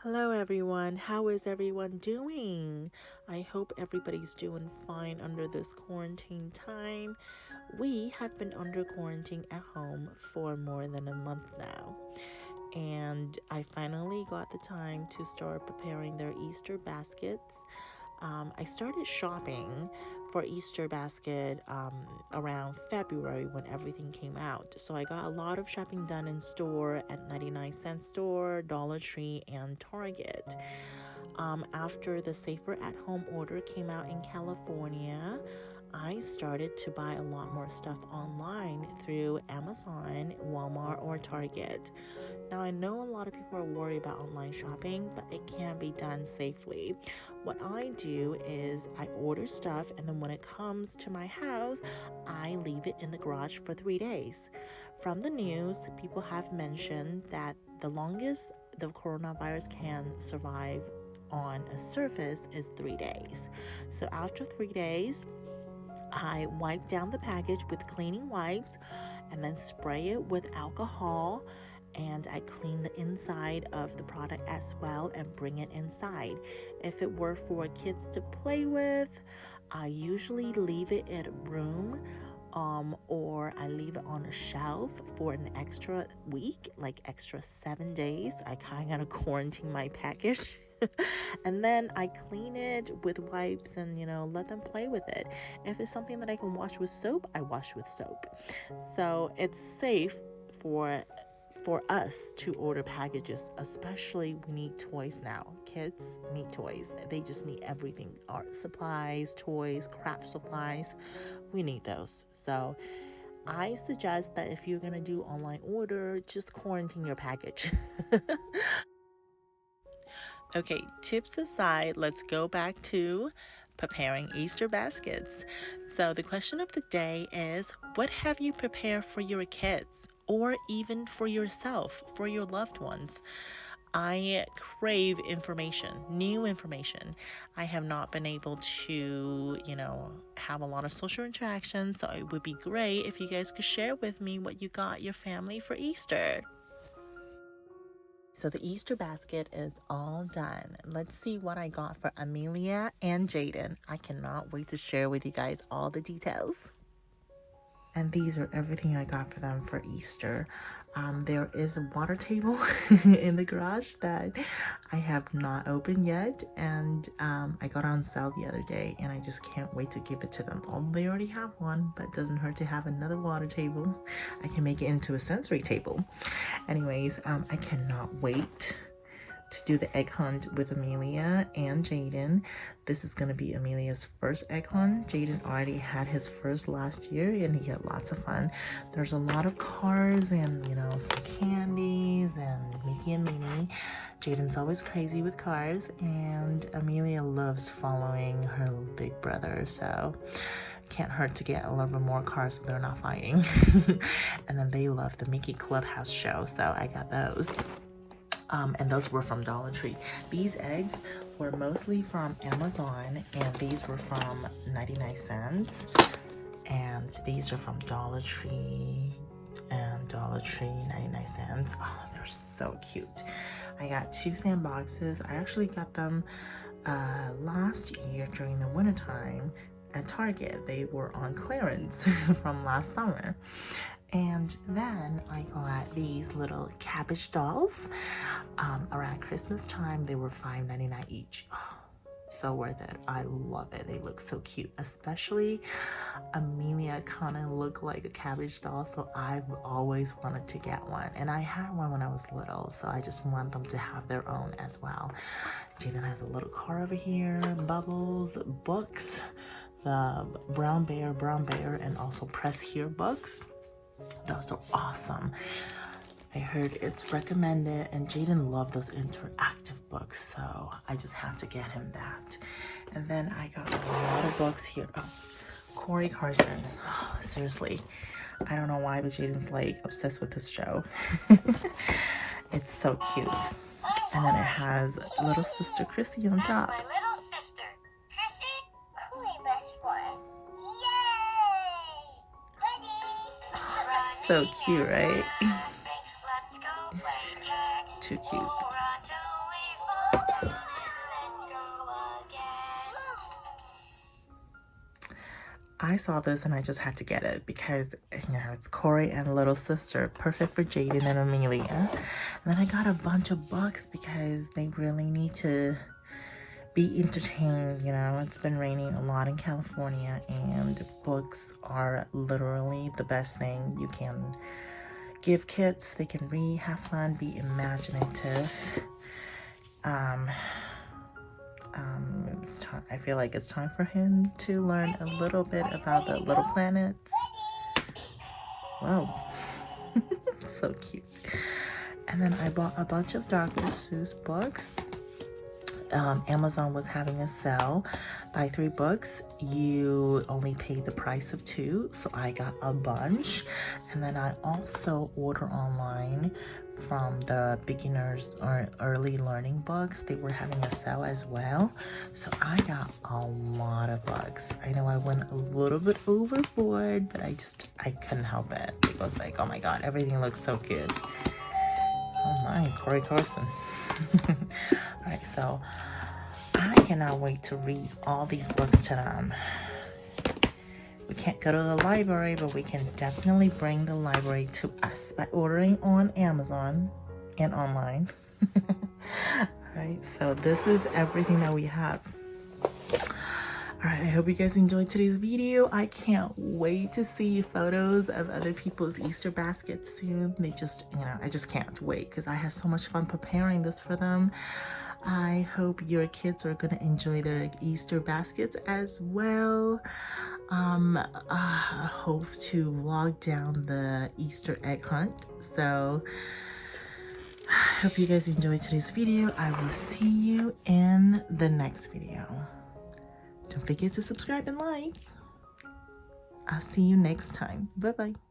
Hello everyone, how is everyone doing? I hope everybody's doing fine under this quarantine time. We have been under quarantine at home for more than a month now, and I finally got the time to start preparing their Easter baskets. I started shopping for Easter basket around February when everything came out. So I got a lot of shopping done in store at 99-cent store, Dollar Tree, and Target. After the Safer at Home order came out in California, I started to buy a lot more stuff online through Amazon, Walmart, or Target. Now, I know a lot of people are worried about online shopping, but it can be done safely. What I do is I order stuff, and then when it comes to my house, I leave it in the garage for 3 days. From the news, people have mentioned that the longest the coronavirus can survive on a surface is 3 days. So after 3 days, I wipe down the package with cleaning wipes and then spray it with alcohol, and I clean the inside of the product as well and bring it inside. If it were for kids to play with, I usually leave it in a room, or I leave it on a shelf for an extra week, like extra 7 days. I kind of quarantine my package. And then I clean it with wipes and let them play with it. If it's something that I can wash with soap, I wash with soap. So it's safe for us to order packages, especially we need toys now. Kids need toys. They just need everything. Art supplies, toys, craft supplies. We need those. So I suggest that if you're going to do online order, just quarantine your package. Okay, tips aside, let's go back to preparing Easter baskets. So, the question of the day is, what have you prepared for your kids or even for yourself, for your loved ones? I crave information, new information. I have not been able to, have a lot of social interaction, so it would be great if you guys could share with me what you got your family for Easter. So the Easter basket is all done. Let's see what I got for Amelia and Jayden. I cannot wait to share with you guys all the details. And these are everything I got for them for Easter. There is a water table in the garage that I have not opened yet, and I got on sale the other day, and I just can't wait to give it to them. Although they already have one, but it doesn't hurt to have another water table. I can make it into a sensory table. Anyways, I cannot wait to do the egg hunt with Amelia and Jayden. This is going to be Amelia's first egg hunt. Jayden already had his first last year and he had lots of fun. There's a lot of cars and, some candies and Mickey and Minnie. Jayden's always crazy with cars, and Amelia loves following her little big brother, so can't hurt to get a little bit more cars so they're not fighting. And then they love the Mickey Clubhouse show, so I got those. And those were from Dollar Tree. These eggs were mostly from Amazon, and these were from 99 cents. And these are from Dollar Tree, and Dollar Tree 99 cents. Oh, they're so cute. I got 2 sandboxes. I actually got them last year during the wintertime at Target. They were on clearance from last summer. And then I got these little cabbage dolls. Around Christmas time, they were $5.99 each. Oh, so worth it. I love it. They look so cute. Especially Amelia kind of looked like a cabbage doll, so I've always wanted to get one. And I had one when I was little, so I just want them to have their own as well. Jayden has a little car over here, bubbles, books, the brown bear, and also press here books. Those are awesome. I heard it's recommended, and Jayden loved those interactive books, so I just have to get him that. And then I got a lot of books here. Oh, Corey Carson. Oh, seriously, I don't know why, but Jayden's like obsessed with this show. It's so cute. And then it has little sister Chrissy on top. So cute, right? Too cute. I saw this and I just had to get it because, you know, it's Corey and little sister, perfect for Jayden and Amelia. And then I got a bunch of books because they really need to be entertained. You know, it's been raining a lot in California, and books are literally the best thing you can give kids. They can read, have fun, be imaginative. It's time, I feel like it's time for him to learn a little bit about the little planets. Whoa. So cute. And then I bought a bunch of Dr. Seuss books. Amazon was having a sale. Buy 3 books, you only pay the price of 2. So I got a bunch. And then I also order online from the beginners or early learning books. They were having a sale as well. So I got a lot of books. I know I went a little bit overboard, but I couldn't help it. It was like, oh my God, everything looks so good. Oh my, Corey Carson. All right, so I cannot wait to read all these books to them. We can't go to the library, but we can definitely bring the library to us by ordering on Amazon and online. All right, so this is everything that we have. All right, I hope you guys enjoyed today's video. I can't wait to see photos of other people's Easter baskets soon. They just, you know, I just can't wait because I have so much fun preparing this for them. I hope your kids are gonna enjoy their Easter baskets as well. I hope to vlog down the Easter egg hunt. So I hope you guys enjoyed today's video. I will see you in the next video. Don't forget to subscribe and like. I'll see you next time. Bye-bye.